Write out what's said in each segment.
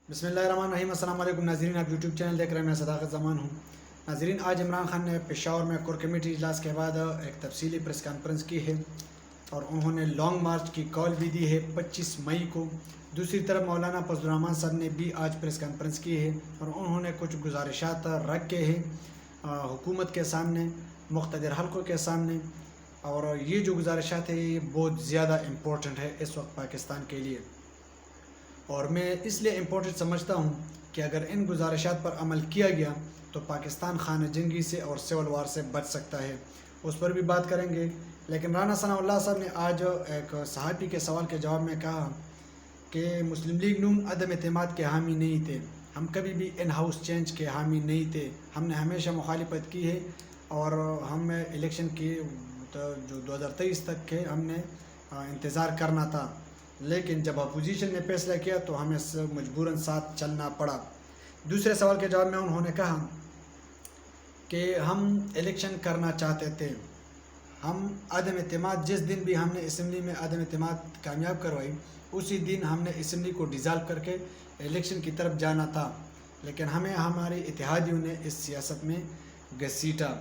بسم اللہ الرحمن الرحیم۔ السلام علیکم ناظرین، آپ یوٹیوب چینل دیکھ رہے ہیں، میں صداقت زمان ہوں۔ ناظرین، آج عمران خان نے پشاور میں کور کمیٹی اجلاس کے بعد ایک تفصیلی پریس کانفرنس کی ہے اور انہوں نے لانگ مارچ کی کال بھی دی ہے 25 مئی کو۔ دوسری طرف مولانا فضل الرحمان صاحب نے بھی آج پریس کانفرنس کی ہے اور انہوں نے کچھ گزارشات رکھ کے ہیں حکومت کے سامنے، مقتدر حلقوں کے سامنے، اور یہ جو گزارشات ہیں یہ بہت زیادہ امپورٹنٹ ہے اس وقت پاکستان کے لیے، اور میں اس لیے امپورٹنٹ سمجھتا ہوں کہ اگر ان گزارشات پر عمل کیا گیا تو پاکستان خانہ جنگی سے اور سول وار سے بچ سکتا ہے، اس پر بھی بات کریں گے۔ لیکن رانا ثناء اللہ صاحب نے آج ایک صحافی کے سوال کے جواب میں کہا کہ مسلم لیگ نون عدم اعتماد کے حامی نہیں تھے، ہم کبھی بھی ان ہاؤس چینج کے حامی نہیں تھے، ہم نے ہمیشہ مخالفت کی ہے اور ہم الیکشن کی جو 2023 تک کے ہم نے انتظار کرنا تھا، لیکن جب اپوزیشن نے فیصلہ کیا تو ہمیں مجبوراً ساتھ چلنا پڑا۔ دوسرے سوال کے جواب میں انہوں نے کہا کہ ہم الیکشن کرنا چاہتے تھے، ہم عدم اعتماد جس دن بھی ہم نے اسمبلی میں عدم اعتماد کامیاب کروائی اسی دن ہم نے اسمبلی کو ڈیزالو کر کے الیکشن کی طرف جانا تھا، لیکن ہمیں ہمارے اتحادیوں نے اس سیاست میں گھسیٹا۔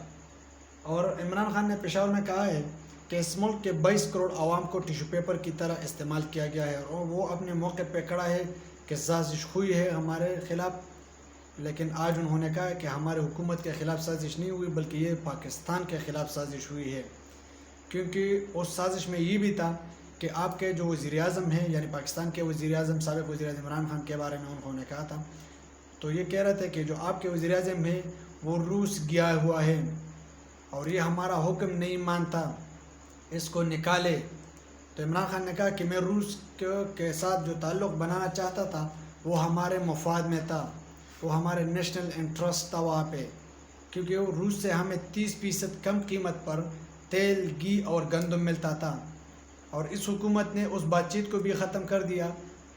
اور عمران خان نے پشاور میں کہا ہے کہ اس ملک کے 22 کروڑ عوام کو ٹیشو پیپر کی طرح استعمال کیا گیا ہے اور وہ اپنے موقع پہ کھڑا ہے کہ سازش ہوئی ہے ہمارے خلاف، لیکن آج انہوں نے کہا کہ ہمارے حکومت کے خلاف سازش نہیں ہوئی بلکہ یہ پاکستان کے خلاف سازش ہوئی ہے، کیونکہ اس سازش میں یہ بھی تھا کہ آپ کے جو وزیر اعظم ہیں، یعنی پاکستان کے وزیر اعظم سابق وزیر اعظم عمران خان کے بارے میں انہوں نے کہا تھا، تو یہ کہہ رہے تھے کہ جو آپ کے وزیر اعظم ہیں وہ روس گیا ہوا ہے اور یہ ہمارا حکم نہیں مانتا، اس کو نکالے۔ تو عمران خان نے کہا کہ میں روس کے ساتھ جو تعلق بنانا چاہتا تھا وہ ہمارے مفاد میں تھا، وہ ہمارے نیشنل انٹرسٹ تھا وہاں پہ، کیونکہ وہ روس سے ہمیں 30% کم قیمت پر تیل، گھی اور گندم ملتا تھا، اور اس حکومت نے اس بات چیت کو بھی ختم کر دیا،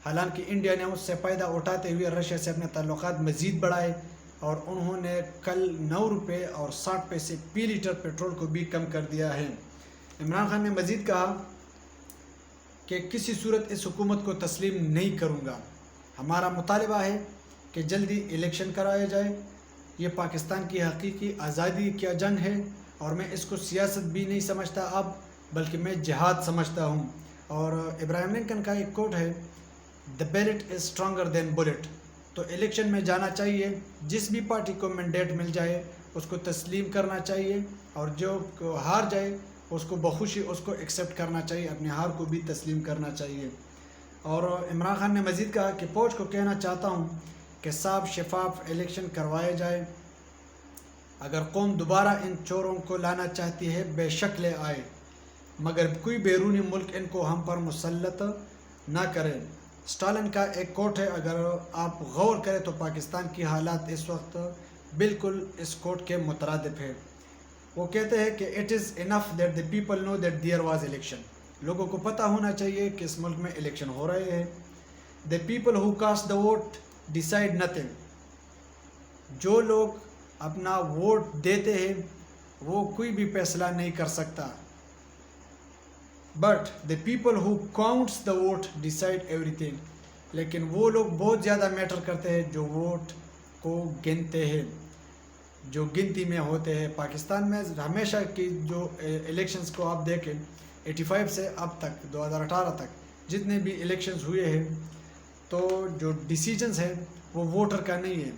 حالانکہ انڈیا نے اس سے فائدہ اٹھاتے ہوئے رشیا سے اپنے تعلقات مزید بڑھائے اور انہوں نے کل 9 روپے اور 60 پیسے فی لیٹر پیٹرول کو بھی کم کر دیا ہے۔ عمران خان نے مزید کہا کہ کسی صورت اس حکومت کو تسلیم نہیں کروں گا، ہمارا مطالبہ ہے کہ جلدی الیکشن کرایا جائے، یہ پاکستان کی حقیقی آزادی کا جنگ ہے اور میں اس کو سیاست بھی نہیں سمجھتا اب بلکہ میں جہاد سمجھتا ہوں۔ اور ابراہیم لنکن کا ایک کوٹ ہے، "The ballot is stronger than bullet"، تو الیکشن میں جانا چاہیے، جس بھی پارٹی کو مینڈیٹ مل جائے اس کو تسلیم کرنا چاہیے اور جو ہار جائے اس کو بخوشی اس کو ایکسیپٹ کرنا چاہیے، اپنے ہار کو بھی تسلیم کرنا چاہیے۔ اور عمران خان نے مزید کہا کہ فوج کو کہنا چاہتا ہوں کہ صاف شفاف الیکشن کروائے جائے، اگر قوم دوبارہ ان چوروں کو لانا چاہتی ہے بے شک لے آئے، مگر کوئی بیرونی ملک ان کو ہم پر مسلط نہ کرے۔ اسٹالن کا ایک کوٹ ہے، اگر آپ غور کریں تو پاکستان کی حالات اس وقت بالکل اس کوٹ کے مترادف ہے۔ وہ کہتے ہیں کہ "It is enough that the people know that there was election"، لوگوں کو پتہ ہونا چاہیے کہ اس ملک میں الیکشن ہو رہے ہیں۔ "The people who cast the vote decide nothing"، جو لوگ اپنا ووٹ دیتے ہیں وہ کوئی بھی فیصلہ نہیں کر سکتا۔ "But the people who counts the vote decide everything"، لیکن وہ لوگ بہت زیادہ میٹر کرتے ہیں جو ووٹ کو گنتے ہیں، جو گنتی میں ہوتے ہیں۔ پاکستان میں ہمیشہ کی جو الیکشنز کو آپ دیکھیں 85 سے اب تک 2018 تک جتنے بھی الیکشنز ہوئے ہیں تو جو ڈیسیجنز ہیں وہ ووٹر کا نہیں ہے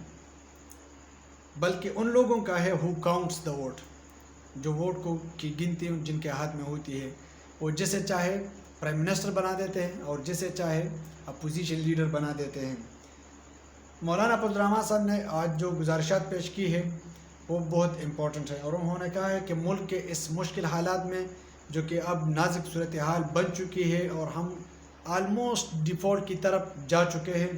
بلکہ ان لوگوں کا ہے ہو کاؤنٹس دا ووٹ، جو ووٹ کو کی گنتی جن کے ہاتھ میں ہوتی ہے، وہ جسے چاہے پرائم منسٹر بنا دیتے ہیں اور جسے چاہے اپوزیشن لیڈر بنا دیتے ہیں۔ مولانا فضل الرحمان صاحب نے آج جو گزارشات پیش کی ہے وہ بہت امپورٹنٹ ہے اور انہوں نے کہا ہے کہ ملک کے اس مشکل حالات میں جو کہ اب نازک صورتحال بن چکی ہے اور ہم آلموسٹ ڈیفالٹ کی طرف جا چکے ہیں،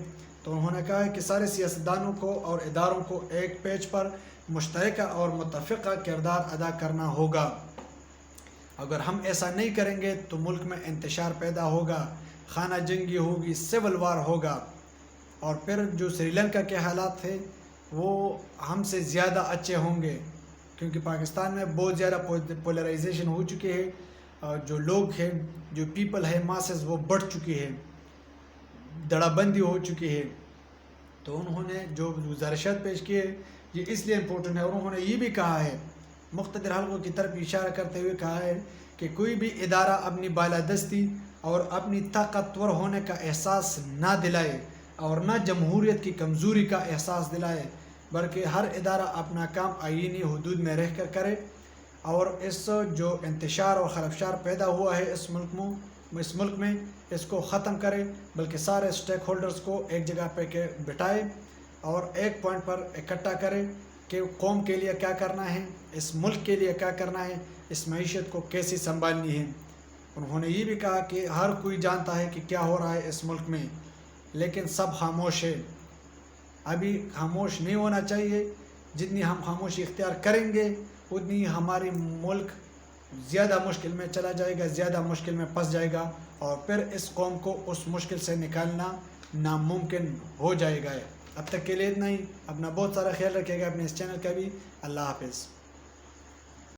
تو انہوں نے کہا ہے کہ سارے سیاستدانوں کو اور اداروں کو ایک پیج پر مشترکہ اور متفقہ کردار ادا کرنا ہوگا، اگر ہم ایسا نہیں کریں گے تو ملک میں انتشار پیدا ہوگا، خانہ جنگی ہوگی، سول وار ہوگا، اور پھر جو سری لنکا کے حالات تھے وہ ہم سے زیادہ اچھے ہوں گے، کیونکہ پاکستان میں بہت زیادہ پولرائزیشن ہو چکی ہے، جو لوگ ہیں، جو پیپل ہے، ماسز، وہ بڑھ چکی ہے، دڑا بندی ہو چکی ہے۔ تو انہوں نے جو گزارشات پیش کی ہے یہ اس لیے امپورٹنٹ ہے، اور انہوں نے یہ بھی کہا ہے، مقتدر حلقوں کی طرف اشارہ کرتے ہوئے کہا ہے کہ کوئی بھی ادارہ اپنی بالادستی اور اپنی طاقتور ہونے کا احساس نہ دلائے اور نہ جمہوریت کی کمزوری کا احساس دلائے، بلکہ ہر ادارہ اپنا کام آئینی حدود میں رہ کر کرے، اور اس جو انتشار اور خلفشار پیدا ہوا ہے اس ملک میں اس کو ختم کرے، بلکہ سارے سٹیک ہولڈرز کو ایک جگہ پہ بٹھائے اور ایک پوائنٹ پر اکٹھا کرے کہ قوم کے لیے کیا کرنا ہے، اس ملک کے لیے کیا کرنا ہے، اس معیشت کو کیسی سنبھالنی ہے۔ انہوں نے یہ بھی کہا کہ ہر کوئی جانتا ہے کہ کیا ہو رہا ہے اس ملک میں، لیکن سب خاموش ہے۔ ابھی خاموش نہیں ہونا چاہیے، جتنی ہم خاموشی اختیار کریں گے اتنی ہماری ملک زیادہ مشکل میں چلا جائے گا، زیادہ مشکل میں پھنس جائے گا، اور پھر اس قوم کو اس مشکل سے نکالنا ناممکن ہو جائے گا۔ اب تک کے لیے اتنا ہی، اپنا بہت سارا خیال رکھیے گا، اپنے اس چینل کا بھی۔ اللہ حافظ۔